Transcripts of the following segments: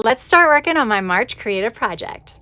let's start working on my March creative project.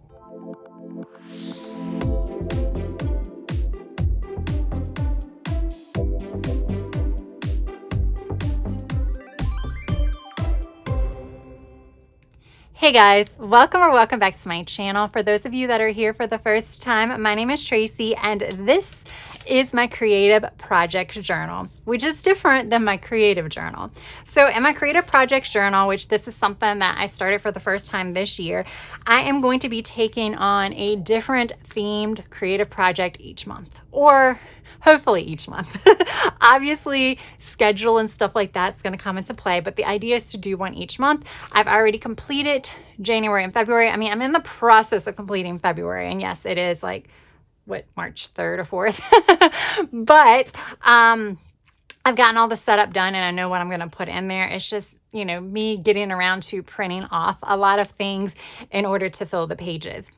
Hey guys, welcome back to my channel. For those of you that are here for the first time, my name is Tracy and this is my creative project journal, which is different than my creative journal. So in my creative projects journal, which this is something that I started for the first time this year, I am going to be taking on a different themed creative project each month, or hopefully each month. Obviously, schedule and stuff like that's going to come into play, but the idea is to do one each month. I've already completed January and February. I mean, I'm in the process of completing February, and yes, it is like, March 3rd or 4th. But I've gotten all the setup done, and I know what I'm going to put in there. It's just, me getting around to printing off a lot of things in order to fill the pages.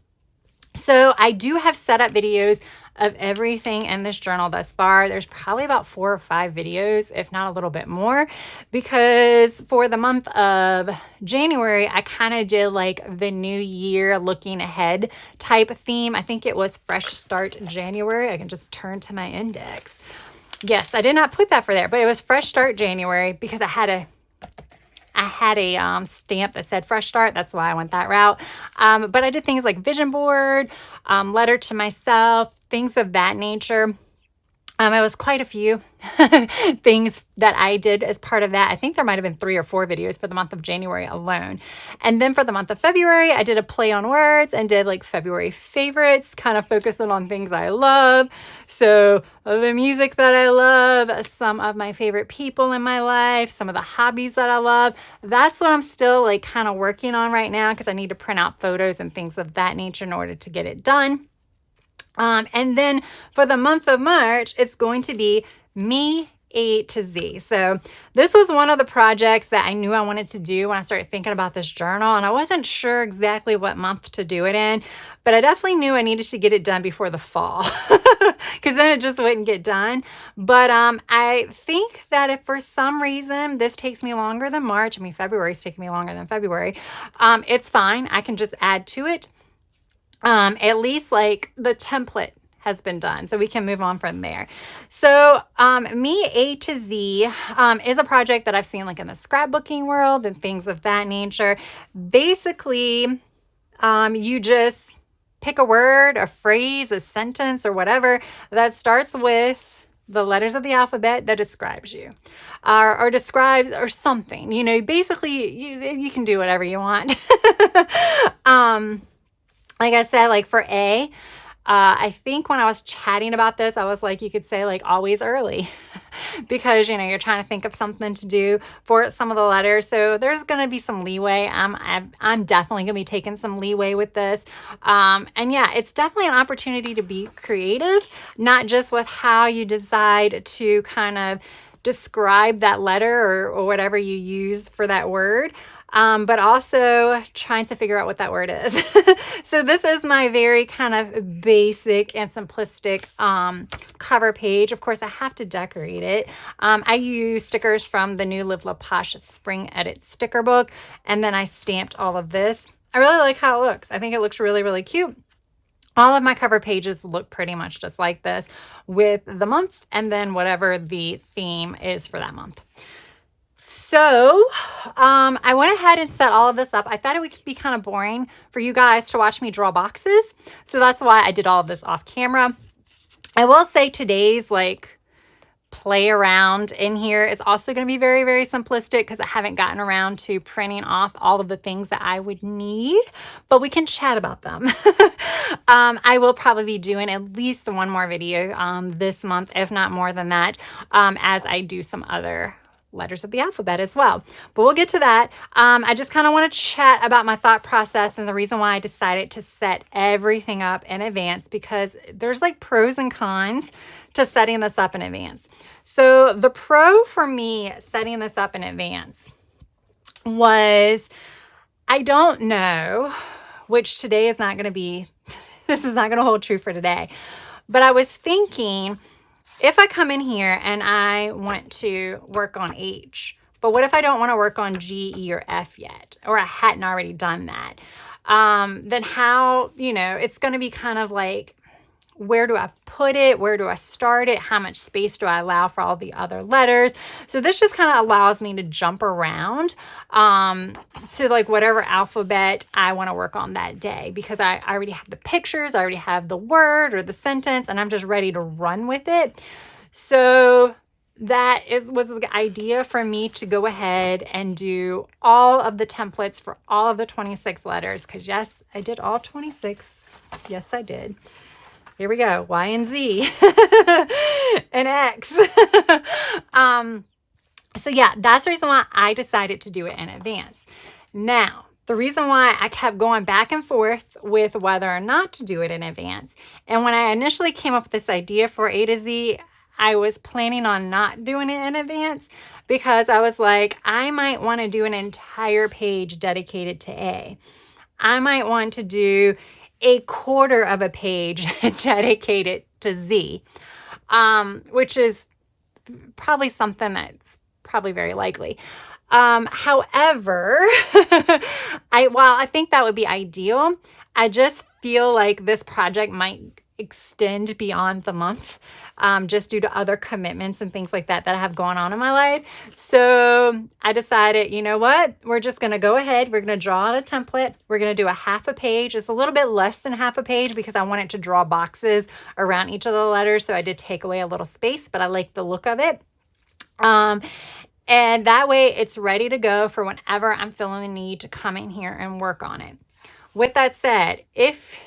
So I do have setup videos of everything in this journal thus far. There's probably about 4 or 5 videos, if not a little bit more, because for the month of January, I kind of did like the new year looking ahead type theme. I think it was Fresh Start January. I can just turn to my index. Yes, I did not put that for there, but it was Fresh Start January because I had a stamp that said Fresh Start. That's why I went that route. But I did things like vision board, letter to myself, things of that nature. It was quite a few things that I did as part of that. I think there might have been 3 or 4 videos for the month of January alone. And then for the month of February, I did a play on words and did like February favorites, kind of focusing on things I love. So the music that I love, some of my favorite people in my life, some of the hobbies that I love. That's what I'm still like kind of working on right now because I need to print out photos and things of that nature in order to get it done. And then for the month of March, it's going to be me A to Z. So this was one of the projects that I knew I wanted to do when I started thinking about this journal, and I wasn't sure exactly what month to do it in, but I definitely knew I needed to get it done before the fall because then it just wouldn't get done. But I think that if for some reason this takes me longer than March, February's taking me longer than February, it's fine. I can just add to it. At least like the template has been done, so we can move on from there. So me A to Z is a project that I've seen like in the scrapbooking world and things of that nature. Basically, you just pick a word, a phrase, a sentence, or whatever that starts with the letters of the alphabet that describes you or describes or something. Basically you can do whatever you want. Like I said, like for A, I think when I was chatting about this, I was like, you could say like always early because, you're trying to think of something to do for some of the letters. So there's going to be some leeway. I'm definitely going to be taking some leeway with this. And yeah, it's definitely an opportunity to be creative, not just with how you decide to kind of describe that letter or whatever you use for that word. But also trying to figure out what that word is. So this is my very kind of basic and simplistic cover page. Of course, I have to decorate it. I use stickers from the new Live La Posh Spring Edit sticker book, and then I stamped all of this. I really like how it looks. I think it looks really, really cute. All of my cover pages look pretty much just like this with the month and then whatever the theme is for that month. So I went ahead and set all of this up. I thought it would be kind of boring for you guys to watch me draw boxes. So that's why I did all of this off camera. I will say today's like play around in here is also going to be very, very simplistic because I haven't gotten around to printing off all of the things that I would need, but we can chat about them. I will probably be doing at least one more video this month, if not more than that, as I do some other letters of the alphabet as well. But we'll get to that. I just kind of want to chat about my thought process and the reason why I decided to set everything up in advance, because there's like pros and cons to setting this up in advance. So the pro for me setting this up in advance was, I don't know, which today is not going to be, this is not going to hold true for today, but I was thinking, if I come in here and I want to work on H, But what if I don't want to work on G, E, or F yet, or I hadn't already done that? Then how, it's going to be kind of like, where do I put it? Where do I start it? How much space do I allow for all the other letters? So this just kind of allows me to jump around to like whatever alphabet I want to work on that day, because I already have the pictures, I already have the word or the sentence, and I'm just ready to run with it. So that was the idea for me to go ahead and do all of the templates for all of the 26 letters, because yes, I did all 26. Yes, I did. Here we go. Y and Z and X. So yeah, that's the reason why I decided to do it in advance. Now, the reason why I kept going back and forth with whether or not to do it in advance, and when I initially came up with this idea for A to Z, I was planning on not doing it in advance, because I was like, I might want to do an entire page dedicated to A. I might want to do a quarter of a page dedicated to Z, which is probably something that's probably very likely. However, while I think that would be ideal, I just feel like this project might extend beyond the month, just due to other commitments and things like that I have going on in my life. So I decided, you know what? We're just going to go ahead. We're going to draw out a template. We're going to do a half a page. It's a little bit less than half a page because I wanted to draw boxes around each of the letters. So I did take away a little space, but I like the look of it. And that way it's ready to go for whenever I'm feeling the need to come in here and work on it. With that said, if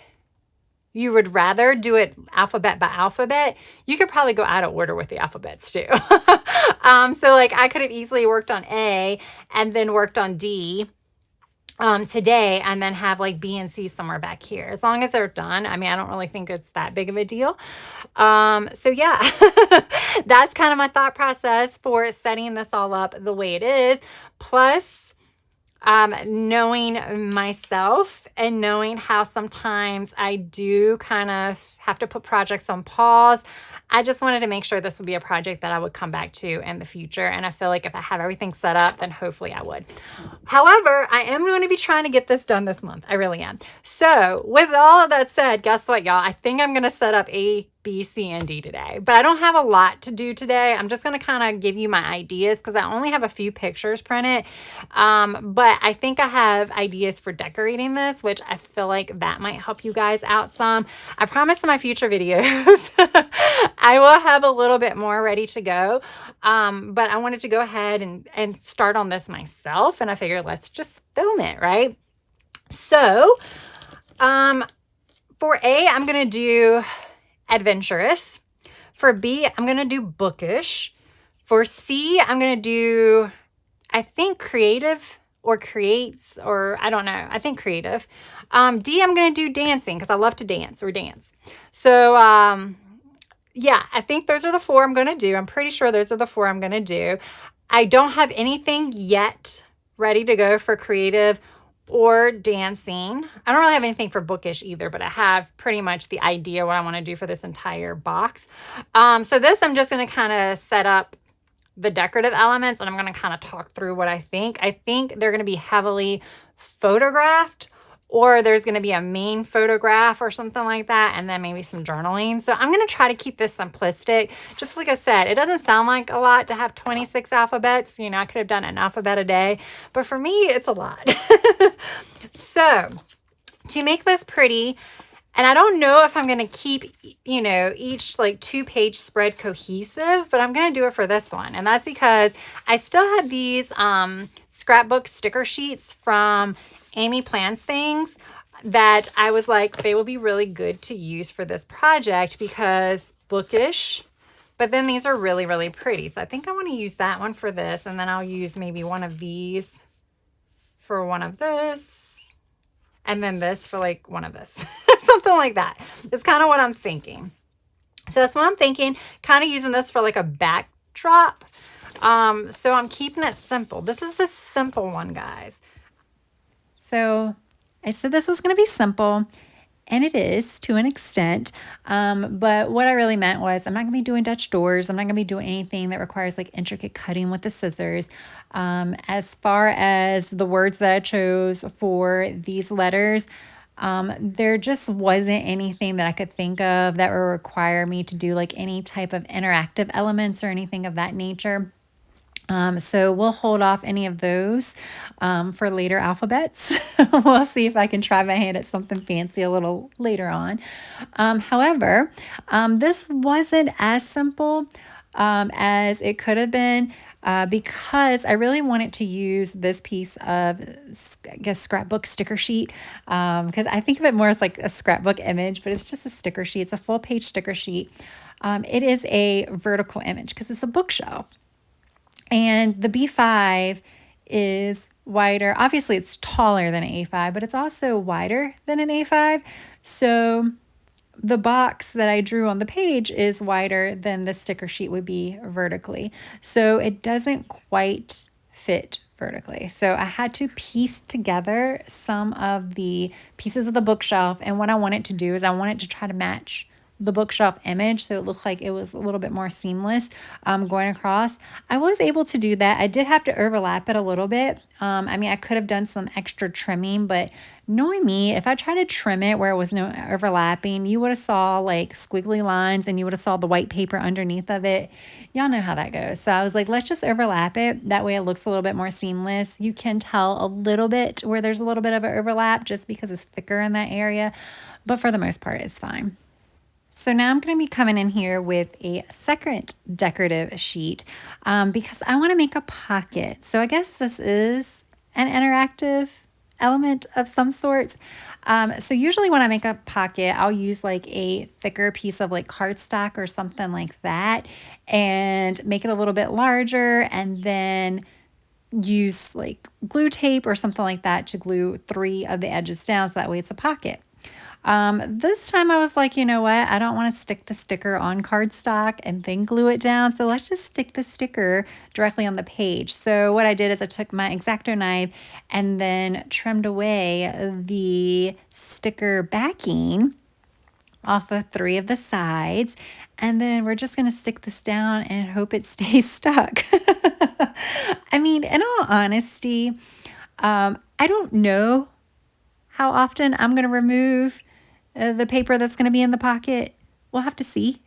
you would rather do it alphabet by alphabet, you could probably go out of order with the alphabets too. So like I could have easily worked on A and then worked on D today, and then have like B and C somewhere back here. As long as they're done, I mean, I don't really think it's that big of a deal. So yeah, that's kind of my thought process for setting this all up the way it is. Plus, knowing myself and knowing how sometimes I do kind of have to put projects on pause, I just wanted to make sure this would be a project that I would come back to in the future. And I feel like if I have everything set up, then hopefully I would. However, I am going to be trying to get this done this month. I really am. So with all of that said, guess what, y'all? I think I'm going to set up A, B, C, and D today, but I don't have a lot to do today. I'm just going to kind of give you my ideas because I only have a few pictures printed. But I think I have ideas for decorating this, which I feel like that might help you guys out some. I promise in my future videos, I will have a little bit more ready to go. But I wanted to go ahead and start on this myself. And I figured let's just film it, right? So, for A, I'm going to do adventurous. For B, I'm going to do bookish. For C, I'm going to do, I think creative or creates, or I don't know. I think creative. D, I'm going to do dancing because I love to dance or dance. So, yeah, I think those are the four I'm going to do. I'm pretty sure those are the four I'm going to do. I don't have anything yet ready to go for creative or dancing. I don't really have anything for bookish either, but I have pretty much the idea what I want to do for this entire box. So this, I'm just going to kind of set up the decorative elements and I'm going to kind of talk through what I think. I think they're going to be heavily photographed, or there's going to be a main photograph or something like that, and then maybe some journaling. So I'm going to try to keep this simplistic. Just like I said, it doesn't sound like a lot to have 26 alphabets. You know, I could have done an alphabet a day, but for me, it's a lot. So to make this pretty, and I don't know if I'm going to keep, you know, each like 2-page spread cohesive, but I'm going to do it for this one. And that's because I still have these scrapbook sticker sheets from Amy Plans Things that I was like, they will be really good to use for this project because bookish, but then these are really, really pretty. So I think I want to use that one for this. And then I'll use maybe one of these for one of this. And then this for like one of this, something like that. It's kind of what I'm thinking. So that's what I'm thinking, kind of using this for like a backdrop. So I'm keeping it simple. This is the simple one, guys. So I said this was going to be simple, And it is to an extent. But what I really meant was I'm not going to be doing Dutch doors. I'm not going to be doing anything that requires like intricate cutting with the scissors. As far as the words that I chose for these letters, there just wasn't anything that I could think of that would require me to do like any type of interactive elements or anything of that nature. So we'll hold off any of those for later alphabets. We'll see if I can try my hand at something fancy a little later on. However, this wasn't as simple as it could have been. Because I really wanted to use this piece of, I guess, scrapbook sticker sheet, because I think of it more as like a scrapbook image, but it's just a sticker sheet. It's a full page sticker sheet. It is a vertical image because it's a bookshelf. And the B5 is wider. Obviously, it's taller than an A5, but it's also wider than an A5. So the box that I drew on the page is wider than the sticker sheet would be vertically. So it doesn't quite fit vertically. So I had to piece together some of the pieces of the bookshelf. And what I wanted to do is I wanted to try to match the bookshelf image so it looked like it was a little bit more seamless going across. I was able to do that. I did have to overlap it a little bit. I mean, I could have done some extra trimming, but knowing me, if I tried to trim it where it was no overlapping, you would have saw like squiggly lines and you would have saw the white paper underneath of it. Y'all know how that goes. So I was like, let's just overlap it. That way it looks a little bit more seamless. You can tell a little bit where there's a little bit of an overlap just because it's thicker in that area. But for the most part, it's fine. So now I'm going to be coming in here with a second decorative sheet because I want to make a pocket. So I guess this is an interactive element of some sorts. So usually when I make a pocket, I'll use like a thicker piece of like cardstock or something like that and make it a little bit larger and then use like glue tape or something like that to glue 3 of the edges down so that way it's a pocket. This time I was like, you know what? I don't want to stick the sticker on cardstock and then glue it down. So let's just stick the sticker directly on the page. So what I did is I took my X-Acto knife and then trimmed away the sticker backing off of 3 of the sides. And then we're just going to stick this down and hope it stays stuck. I mean, in all honesty, I don't know how often I'm going to remove the paper that's going to be in the pocket. We'll have to see.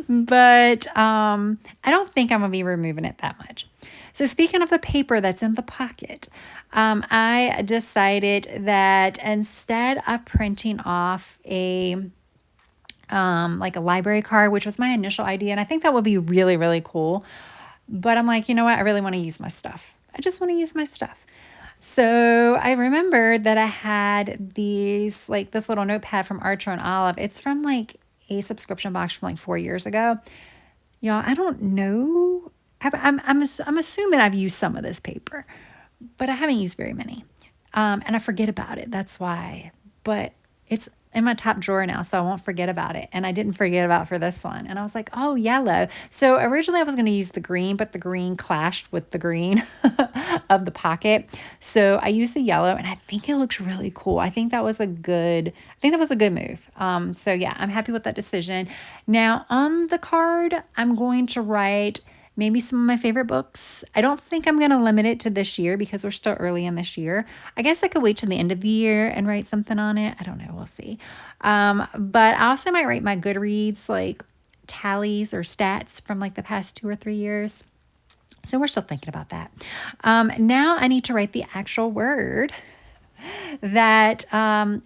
But I don't think I'm going to be removing it that much. So speaking of the paper that's in the pocket, I decided that instead of printing off a like a library card, which was my initial idea, and I think that would be really, really cool. But I'm like, you know what? I really want to use my stuff. I just want to use my stuff. So I remembered that I had these, like this little notepad from Archer and Olive. It's from like a subscription box from like 4 years ago. Y'all, I don't know. I'm assuming I've used some of this paper, but I haven't used very many. And I forget about it. That's why. But it's in my top drawer now, so I won't forget about it. And I didn't forget about for this one. And I was like, oh, yellow. So originally I was going to use the green, but the green clashed with the green of the pocket. So I used the yellow, and I think it looks really cool. I think that was a good move. So yeah, I'm happy with that decision. Now on the card, I'm going to write maybe some of my favorite books. I don't think I'm going to limit it to this year because we're still early in this year. I guess I could wait till the end of the year and write something on it. I don't know. We'll see. But I also might write my Goodreads like tallies or stats from like the past 2 or 3 years. So we're still thinking about that. Now I need to write the actual word that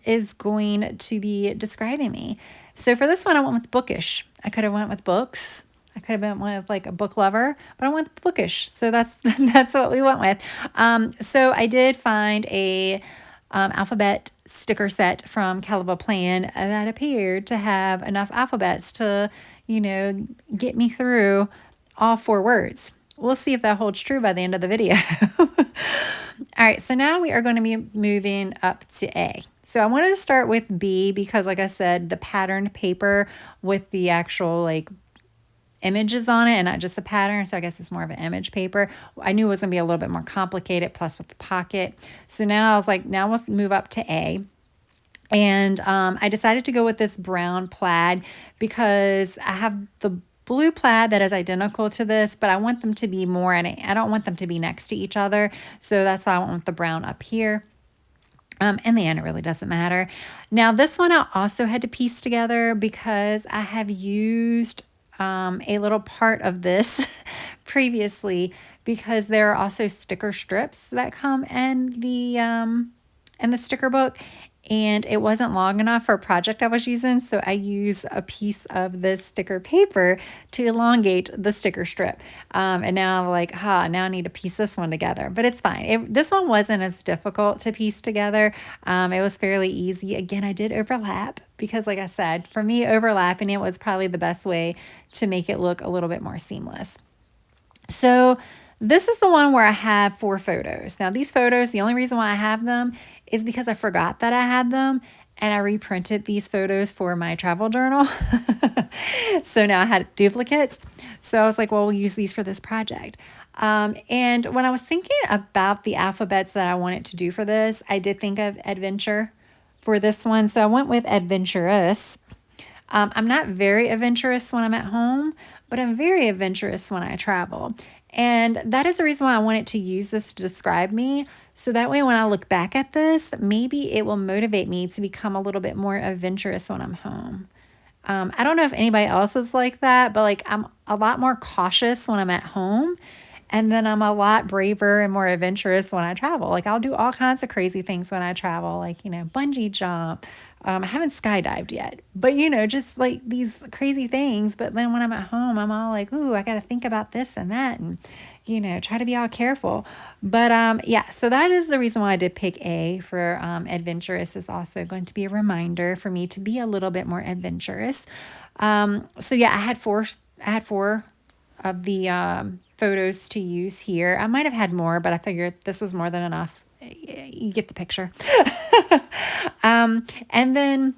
is going to be describing me. So for this one, I went with bookish. I could have went with books. I could have been with like a book lover, but I went with bookish. So that's what we went with. So I did find a alphabet sticker set from Caliber Plan that appeared to have enough alphabets to, get me through all 4 words. We'll see if that holds true by the end of the video. All right, so now we are going to be moving up to A. So I wanted to start with B because, like I said, the patterned paper with the actual like images on it and not just a pattern. So I guess it's more of an image paper. I knew it was going to be a little bit more complicated, plus with the pocket. So now I was like, now we'll move up to A. And I decided to go with this brown plaid because I have the blue plaid that is identical to this, but I want them to be more, and I don't want them to be next to each other. So that's why I went with the brown up here. In the end, it really doesn't matter. Now, this one I also had to piece together because I have used a little part of this previously, because there are also sticker strips that come in the sticker book, and it wasn't long enough for a project I was using, so I used a piece of this sticker paper to elongate the sticker strip. And now I'm like, now I need to piece this one together, but it's fine. This one wasn't as difficult to piece together. It was fairly easy. Again, I did overlap because, like I said, for me, overlapping it was probably the best way to make it look a little bit more seamless. So this is the one where I have 4 photos. Now, these photos, the only reason why I have them is because I forgot that I had them, and I reprinted these photos for my travel journal. So now I had duplicates. So I was like, well, we'll use these for this project. And when I was thinking about the alphabets that I wanted to do for this, I did think of adventure for this one. So I went with adventurous. I'm not very adventurous when I'm at home, but I'm very adventurous when I travel. And that is the reason why I wanted to use this to describe me. So that way, when I look back at this, maybe it will motivate me to become a little bit more adventurous when I'm home. I don't know if anybody else is like that, but like I'm a lot more cautious when I'm at home. And then I'm a lot braver and more adventurous when I travel. Like I'll do all kinds of crazy things when I travel, like, bungee jump. I haven't skydived yet, but just like these crazy things. But then when I'm at home, I'm all like, ooh, I got to think about this and that, and, try to be all careful. But yeah, so that is the reason why I did pick A for adventurous. Is also going to be a reminder for me to be a little bit more adventurous. So yeah, I had four of the photos to use here. I might have had more, but I figured this was more than enough. You get the picture. And then,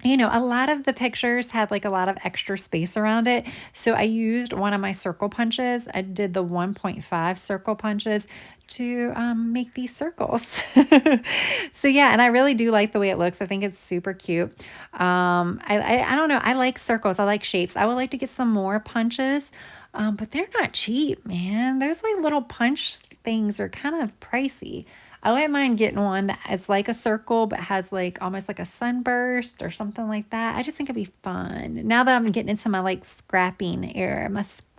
a lot of the pictures had like a lot of extra space around it. So I used one of my circle punches. I did the 1.5 circle punches to make these circles. So yeah, and I really do like the way it looks. I think it's super cute. I don't know. I like circles. I like shapes. I would like to get some more punches. But they're not cheap, man. Those like little punch things are kind of pricey. I wouldn't mind getting one that is like a circle but has like almost like a sunburst or something like that. I just think it'd be fun. Now that I'm getting into my like scrapping era,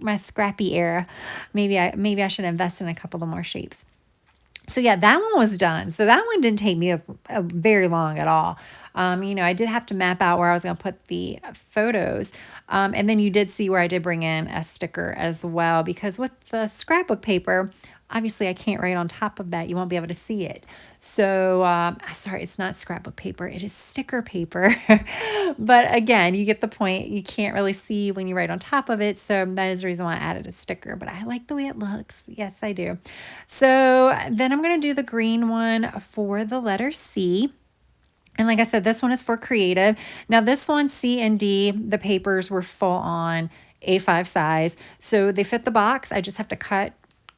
my scrappy era, maybe I should invest in a couple of more shapes. So yeah, that one was done. So that one didn't take me a very long at all. I did have to map out where I was going to put the photos. And then you did see where I did bring in a sticker as well, because with the scrapbook paper, obviously I can't write on top of that. You won't be able to see it. So, sorry, it's not scrapbook paper. It is sticker paper. But again, you get the point. You can't really see when you write on top of it. So that is the reason why I added a sticker. But I like the way it looks. Yes, I do. So then I'm going to do the green one for the letter C. And like I said, this one is for creative. Now this one, C and D, the papers were full on A5 size. So they fit the box. I just have to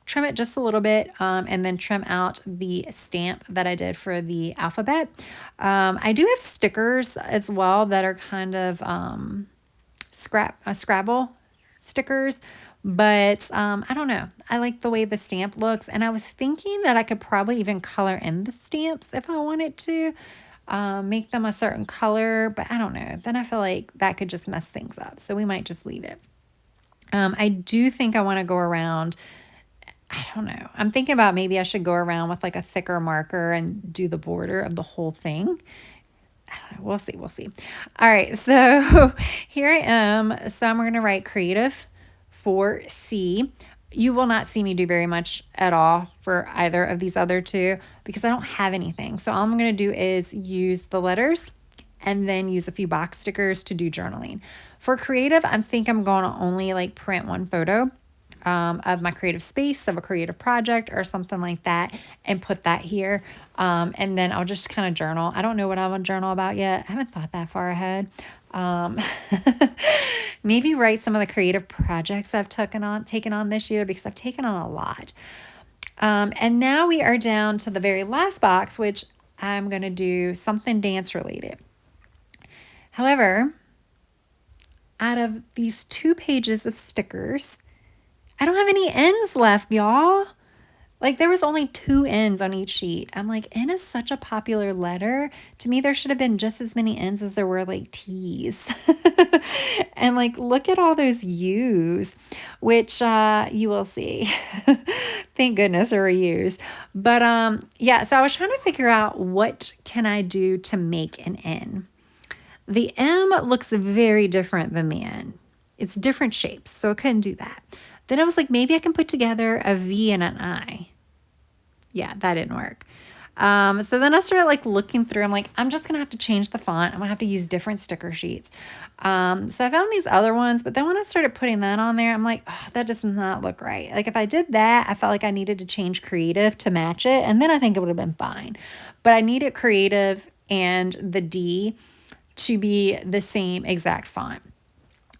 trim it just a little bit, and then trim out the stamp that I did for the alphabet. I do have stickers as well that are kind of Scrabble stickers. But I don't know. I like the way the stamp looks. And I was thinking that I could probably even color in the stamps if I wanted to. Make them a certain color, but I don't know. Then I feel like that could just mess things up. So we might just leave it. I do think I want to go around. I don't know. I'm thinking about maybe I should go around with like a thicker marker and do the border of the whole thing. I don't know. We'll see. All right. So here I am. So I'm going to write creative for C. You will not see me do very much at all for either of these other two because I don't have anything. So all I'm going to do is use the letters and then use a few box stickers to do journaling. For creative, I think I'm going to only like print one photo of my creative space, of a creative project or something like that, and put that here. And then I'll just kind of journal. I don't know what I want to journal about yet. I haven't thought that far ahead. Maybe write some of the creative projects I've taken on this year, because I've taken on a lot. And now we are down to the very last box, which I'm going to do something dance related. However, out of these 2 pages of stickers, I don't have any ends left, y'all. Like, there was only 2 N's on each sheet. I'm like, N is such a popular letter. To me, there should have been just as many N's as there were like T's. And like, look at all those U's, which you will see. Thank goodness there were U's. But yeah, so I was trying to figure out what can I do to make an N. The M looks very different than the N. It's different shapes, so I couldn't do that. Then I was like, maybe I can put together a V and an I. Yeah, that didn't work. So then I started like looking through. I'm like, I'm just going to have to change the font. I'm going to have to use different sticker sheets. So I found these other ones, but then when I started putting that on there, I'm like, oh, that does not look right. Like if I did that, I felt like I needed to change creative to match it. And then I think it would have been fine. But I needed creative and the D to be the same exact font.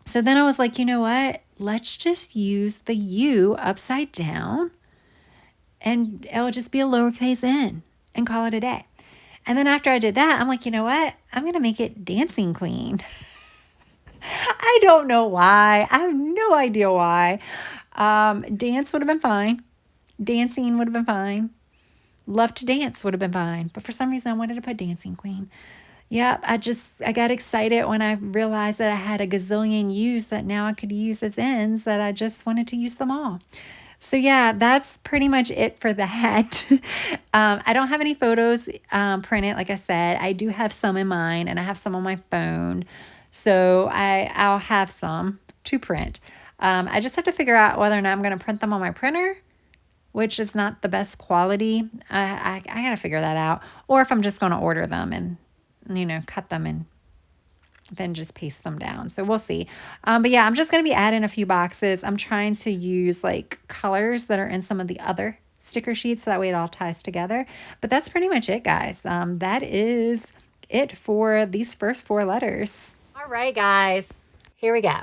So then I was like, you know what? Let's just use the U upside down and it'll just be a lowercase n and call it a day. And then after I did that, I'm like, you know what? I'm going to make it Dancing Queen. I don't know why. I have no idea why. Dance would have been fine. Dancing would have been fine. Love to dance would have been fine. But for some reason, I wanted to put Dancing Queen. Yeah, I got excited when I realized that I had a gazillion U's that now I could use as ends, that I just wanted to use them all. So yeah, that's pretty much it for that. I don't have any photos printed, like I said. I do have some in mine, and I have some on my phone. So I'll have some to print. I just have to figure out whether or not I'm going to print them on my printer, which is not the best quality. I got to figure that out. Or if I'm just going to order them and, you know, cut them and then just paste them down. So we'll see. But yeah, I'm just going to be adding a few boxes. I'm trying to use like colors that are in some of the other sticker sheets, so that way it all ties together. But that's pretty much it, guys. That is it for these first 4 letters. All right, guys, here we go.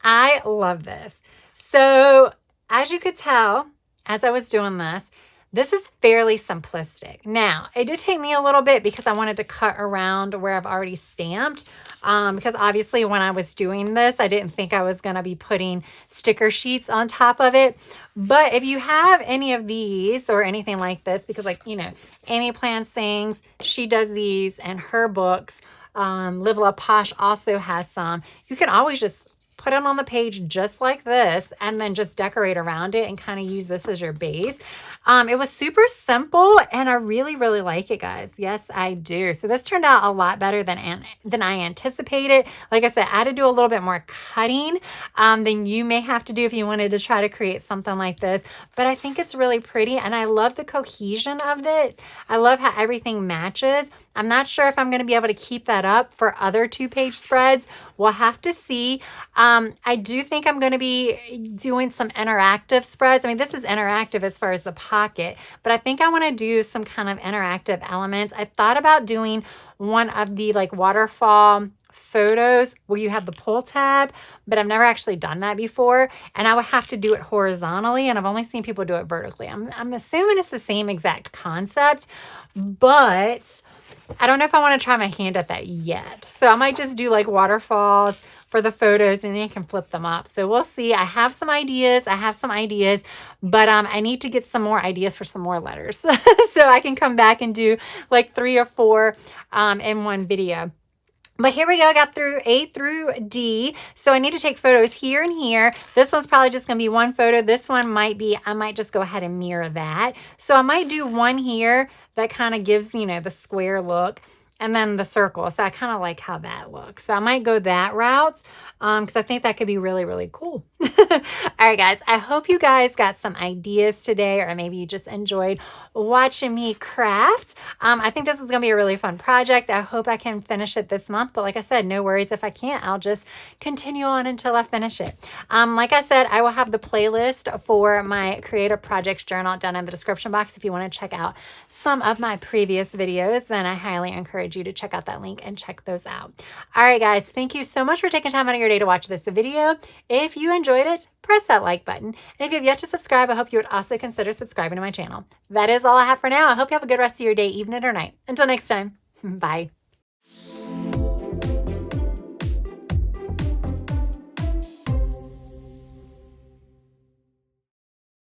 I love this. So as you could tell, as I was doing this is fairly simplistic. Now, it did take me a little bit because I wanted to cut around where I've already stamped. Because obviously when I was doing this, I didn't think I was going to be putting sticker sheets on top of it. But if you have any of these or anything like this, because like, you know, Amy plans things, she does these, and her books, Live Love Posh also has some. You can always just put it on the page just like this and then just decorate around it and kind of use this as your base. It was super simple and I really, really like it, guys. Yes, I do. So this turned out a lot better than I anticipated. Like I said, I had to do a little bit more cutting than you may have to do if you wanted to try to create something like this. But I think it's really pretty and I love the cohesion of it. I love how everything matches. I'm not sure if I'm going to be able to keep that up for other 2-page spreads. We'll have to see. I do think I'm going to be doing some interactive spreads. I mean, this is interactive as far as the pocket, but I think I want to do some kind of interactive elements. I thought about doing one of the like waterfall photos where you have the pull tab, but I've never actually done that before. And I would have to do it horizontally, and I've only seen people do it vertically. I'm assuming it's the same exact concept, but I don't know if I want to try my hand at that yet. So I might just do like waterfalls for the photos and then you can flip them up. So we'll see. I have some ideas. But I need to get some more ideas for some more letters. So I can come back and do like 3 or 4 in one video. But here we go. I got through A through D. So I need to take photos here and here. This one's probably just going to be one photo. This one might be, I might just go ahead and mirror that. So I might do one here that kind of gives, you know, the square look, and then the circle. So I kind of like how that looks. So I might go that route because I think that could be really, really cool. All right, guys. I hope you guys got some ideas today, or maybe you just enjoyed watching me craft. I think this is going to be a really fun project. I hope I can finish it this month. But like I said, no worries if I can't. I'll just continue on until I finish it. Like I said, I will have the playlist for my Creative Projects Journal down in the description box. If you want to check out some of my previous videos, then I highly encourage you to check out that link and check those out. All right, guys. Thank you so much for taking time out of your day to watch this video. If you enjoyed enjoyed it, press that like button. And if you have yet to subscribe, I hope you would also consider subscribing to my channel. That is all I have for now. I hope you have a good rest of your day, evening or night. Until next time, bye.